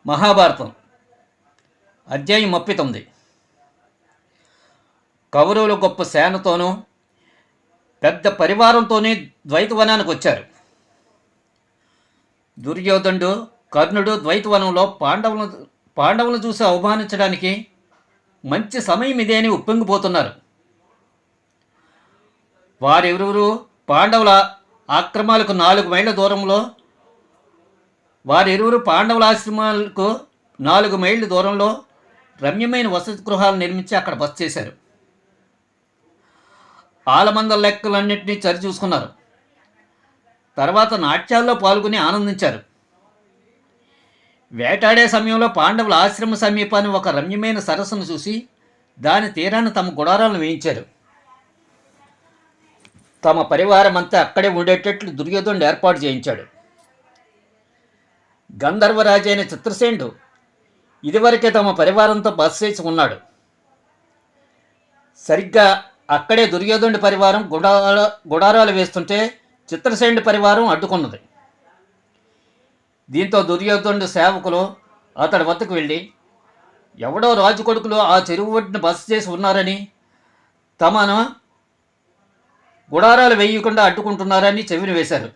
మహాభారతం అధ్యాయం 39. కౌరవులు గొప్ప సేనతోనూ పెద్ద పరివారంతోనే ద్వైతవనానికి వచ్చారు. దుర్యోధనుడు, కర్ణుడు ద్వైతవనంలో పాండవులను చూసి అవమానించడానికి మంచి సమయం ఇదే అని ఉప్పొంగిపోతున్నారు. వారెవరెవరు పాండవుల ఆక్రమాలకు 4 మైళ్ళ దూరంలో పాండవుల ఆశ్రమాలకు 4 మైళ్ళ దూరంలో రమ్యమైన వసతి గృహాలు నిర్మించి అక్కడ బస చేశారు. ఆలమందల లెక్కలన్నింటినీ సరిచూసుకున్నారు. తర్వాత నాట్యాల్లో పాల్గొని ఆనందించారు. వేటాడే సమయంలో పాండవుల ఆశ్రమ సమీపాన్ని ఒక రమ్యమైన సరస్సును చూసి దాని తీరాన్ని తమ గుడారాలను వేయించారు. తమ పరివారం అంతా అక్కడే ఉండేటట్లు దుర్యోధనుడు ఏర్పాటు చేయించాడు. గంధర్వరాజు అయిన చిత్రసేనుడు ఇదివరకే తమ పరివారంతో బస చేసి ఉన్నాడు. సరిగ్గా అక్కడే దుర్యోధనుడి పరివారం గుడారాలు వేస్తుంటే చిత్రసేనుడి పరివారం అడ్డుకున్నది. దీంతో దుర్యోధనుడి సేవకులు అతడి వద్దకు వెళ్ళి ఎవడో రాజు కొడుకులు ఆ చెరువు ఒడ్డున బస చేసి ఉన్నారని, తమను గుడారాలు వేయకుండా అడ్డుకుంటున్నారని చెవిని వేశారు.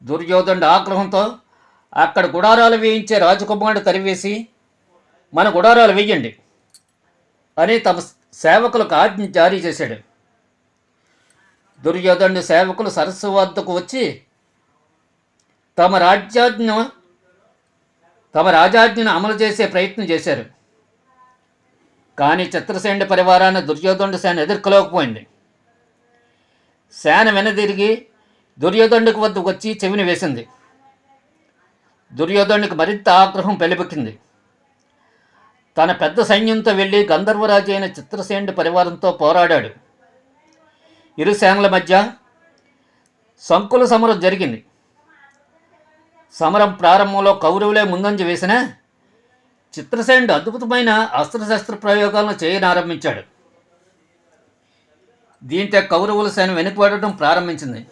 దుర్యోధనుడి ఆగ్రహంతో అక్కడ గుడారాలు వేయించే రాజకుమారుడు తరివేసి మన గుడారాలు వేయండి అని తమ సేవకులకు ఆజ్ఞ జారీ చేశాడు. దుర్యోధనుడి సేవకులు సరస్సు వద్దకు వచ్చి తమ రాజాజ్ఞను అమలు చేసే ప్రయత్నం చేశారు. కానీ చిత్రసేనుడి పరివారాన్ని దుర్యోధనుడి సేన ఎదుర్కోలేకపోయింది. సేన వెనదిరిగి దుర్యోధనుడికి వద్దకు వచ్చి చెవిని వేసింది. దుర్యోధనుడికి మరింత ఆగ్రహం పెళ్ళిబెక్కింది. తన పెద్ద సైన్యంతో వెళ్ళి గంధర్వరాజు అయిన చిత్రసేనుడి పరివారంతో పోరాడాడు. ఇరు సేనల మధ్య సంకుల సమరం జరిగింది. సమరం ప్రారంభంలో కౌరవులే ముందంజ వేసిన చిత్రసేనుడు అద్భుతమైన అస్త్రశస్త్ర ప్రయోగాలను చేయనారంభించాడు. దీంతో కౌరవుల సేన వెనుకబడటం ప్రారంభించింది.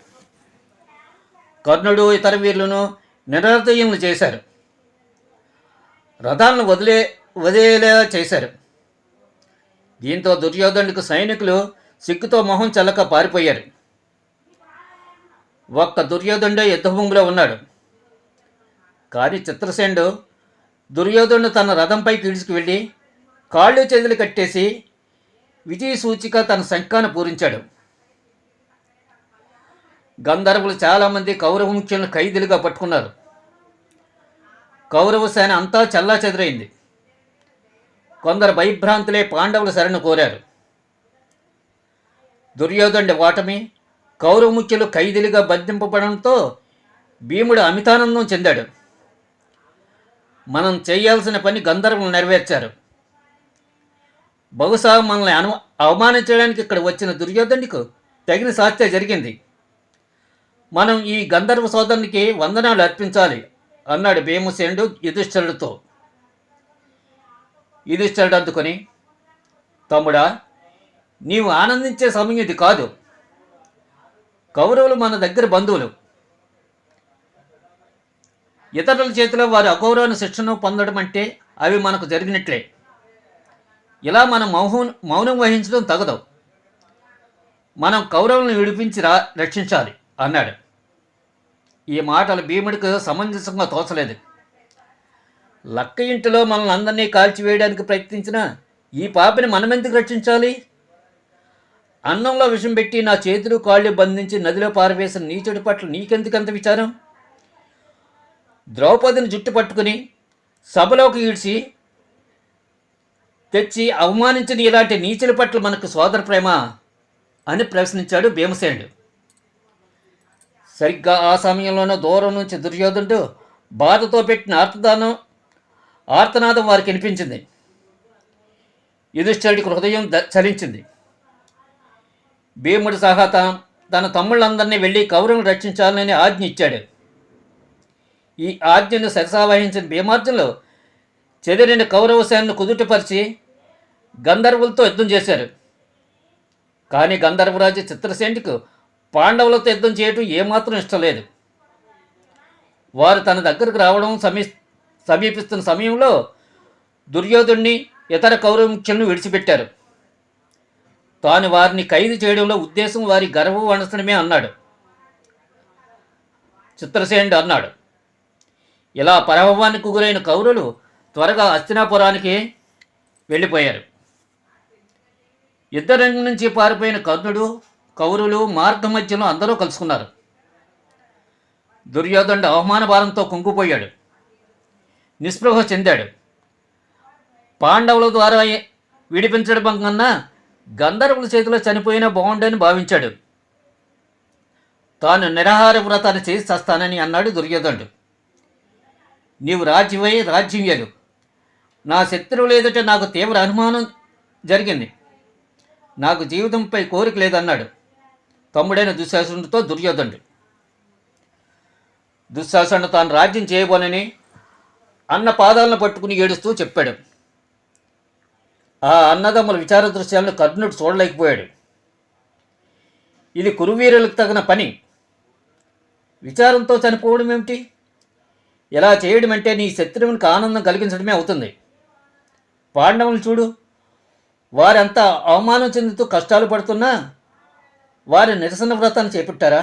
కర్ణుడు ఇతర వీరులను నిరర్దయులను చేశారు. రథాలను వదిలేలా చేశారు. దీంతో దుర్యోధనుడికి సైనికులు సిగ్గుతో మొహం చల్లక పారిపోయారు. ఒక్క దుర్యోధనుడే యుద్ధభూమిలో ఉన్నాడు. కానీ చిత్రసేనుడు దుర్యోధనుడు తన రథంపైకి ఈడ్చుకువెళ్ళి కాళ్ళు చేతులు కట్టేసి విజయ సూచిక తన శంఖాన్ని పూరించాడు. గంధర్వులు చాలామంది కౌరవ ముఖ్యులను ఖైదీలుగా పట్టుకున్నారు. కౌరవ సేన అంతా చల్లా చెదరైంది. కొందరు భయభ్రాంతులే పాండవుల శరణు కోరారు. దుర్యోధనుడి ఓటమి, కౌరవ ముఖ్యులు ఖైదీలుగా బంధింపబడంతో భీముడు అమితానందం చెందాడు. మనం చేయాల్సిన పని గంధర్వులు నెరవేర్చారు. బహుశా మనల్ని అవమానించడానికి ఇక్కడ వచ్చిన దుర్యోధనుడికి తగిన శాస్త్ర జరిగింది. మనం ఈ గంధర్వ సోదరునికి వందనాలు అర్పించాలి అన్నాడు భీమసేనుడు యుధిష్ఠిరుడితో. యుధిష్ఠిరుడు అందుకొని, తమ్ముడా, నీవు ఆనందించే సమయం ఇది కాదు. కౌరవులు మన దగ్గర బంధువులు. ఇతరుల చేతిలో వారి అగౌరవ శిక్షను పొందడం అంటే అవి మనకు జరిగినట్లే. ఇలా మనం మౌనం వహించడం తగదు. మనం కౌరవులను విడిపించి రక్షించాలి అన్నాడు. ఈ మాటలు భీముడికి సమంజసంగా తోచలేదు. లక్క ఇంటిలో మనల్ని అందరినీ కాల్చివేయడానికి ప్రయత్నించిన ఈ పాపని మనమెందుకు రక్షించాలి? అన్నంలో విషం పెట్టి నా చేతులు కాళ్ళు బంధించి నదిలో పారవేసిన నీచుడి పట్ల నీకెందుకంత విచారం? ద్రౌపదిని జుట్టు పట్టుకుని సభలోకి ఈడ్చి తెచ్చి అవమానించిన ఇలాంటి నీచుల పట్ల మనకు సోదర ప్రేమ అని ప్రశ్నించాడు భీమసేనుడు. సరిగ్గా ఆ సమయంలోనూ దూరం నుంచి దుర్యోధనుడు బాధతో పెట్టిన ఆర్తనాదం వారికి వినిపించింది. యుధిష్ఠిరుడికి హృదయం చలించింది. భీముడు సహా తన తమ్ముళ్ళందరినీ వెళ్ళి కౌరవులను రక్షించాలని ఆజ్ఞ ఇచ్చాడు. ఈ ఆజ్ఞను శిరసావహించిన భీమార్జునులు చెదిరిన కౌరవ సేనను కుదుటపరిచి గంధర్వులతో యుద్ధం చేశారు. కానీ గంధర్వరాజు చిత్రసేనుడికి పాండవులతో యుద్ధం చేయడం ఏమాత్రం ఇష్టం లేదు. వారు తన దగ్గరకు రావడం సమీపిస్తున్న సమయంలో దుర్యోధుణ్ణి ఇతర కౌరవ ముఖ్యులను విడిచిపెట్టారు. తాను వారిని ఖైదు చేయడంలో ఉద్దేశం వారి గర్వం అణచడమే అన్నాడు. చిత్రసేనుడు అన్నాడు. ఇలా పరాభవానికి గురైన కౌరవులు త్వరగా హస్తినాపురానికి వెళ్ళిపోయారు. యుద్ధరంగం నుంచి పారిపోయిన కర్ణుడు, కౌరవులు మార్గ మధ్యలో అందరూ కలుసుకున్నారు. దుర్యోధనుడు అవమాన భారంతో కుంగిపోయాడు, నిస్పృహ చెందాడు. పాండవుల ద్వారా విడిపించడం కన్నా గంధర్వుల చేతిలో చనిపోయినా బాగుండని భావించాడు. తాను నిరాహార వ్రతాన్ని చేసి చస్తానని అన్నాడు దుర్యోధనుడు. నీవు రాజ్యమై రాజ్యం ఏలు, నా శత్రువులు ఎదుట నాకు తీవ్ర అనుమానం జరిగింది, నాకు జీవితంపై కోరిక లేదన్నాడు తమ్ముడైన దుశ్శాసనుడితో దుర్యోధనుడు. దుశ్శాసనుడు తాను రాజ్యం చేయబోనని అన్న పాదాలను పట్టుకుని ఏడుస్తూ చెప్పాడు. ఆ అన్నదమ్ముల విచార దృశ్యాలను కర్ణుడు చూడలేకపోయాడు. ఇది కురువీరులకు తగిన పని, విచారంతో చనిపోవడం ఏమిటి? ఇలా చేయడం అంటే నీ శత్రువునికి ఆనందం కలిగించడమే అవుతుంది. పాండవులు చూడు, వారంతా అవమానం చెందుతూ కష్టాలు పడుతున్నా వారి నిరసన వ్రతాన్ని చేపట్టారా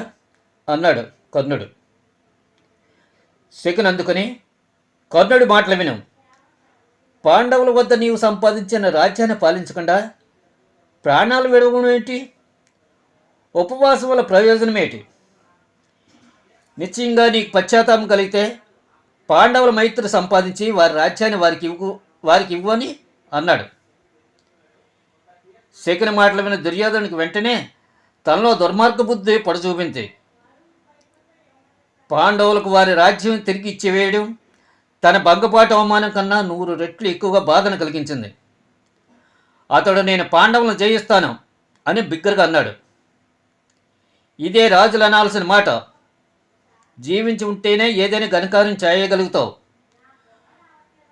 అన్నాడు కర్ణుడు. శకుని అందుకుని, కర్ణుడి మాటలు విను. పాండవుల వద్ద నీవు సంపాదించిన రాజ్యాన్ని పాలించకుండా ప్రాణాలు విడవడం ఏంటి? ఉపవాసం వల్ల ప్రయోజనం ఏంటి? నిశ్చయంగా నీకు పశ్చాత్తాపం కలిగితే పాండవుల మైత్రి సంపాదించి వారి రాజ్యాన్ని వారికి ఇవ్వని అన్నాడు. శకుని మాటలు విన దుర్యోధనునికి వెంటనే తనలో దుర్మార్గ బుద్ధి పడచూపింది. పాండవులకు వారి రాజ్యం తిరిగి ఇచ్చివేయడం తన భంగపాటు అవమానం కన్నా 100 రెట్లు ఎక్కువగా బాధను కలిగించింది. అతడు నేను పాండవులను జయిస్తాను అని బిగ్గరగా అన్నాడు. ఇదే రాజులు అనాల్సిన మాట. జీవించి ఉంటేనే ఏదైనా ఘనకార్యం చేయగలుగుతావు.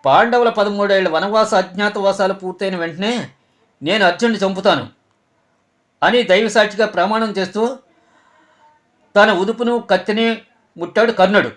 పాండవుల 13 ఏళ్ల వనవాస అజ్ఞాతవాసాలు పూర్తయిన వెంటనే నేను అర్జునుడిని చంపుతాను అని దైవసాక్షిగా ప్రమాణం చేస్తూ తన ఉదుపును కత్తిని ముట్టాడు కర్ణుడు.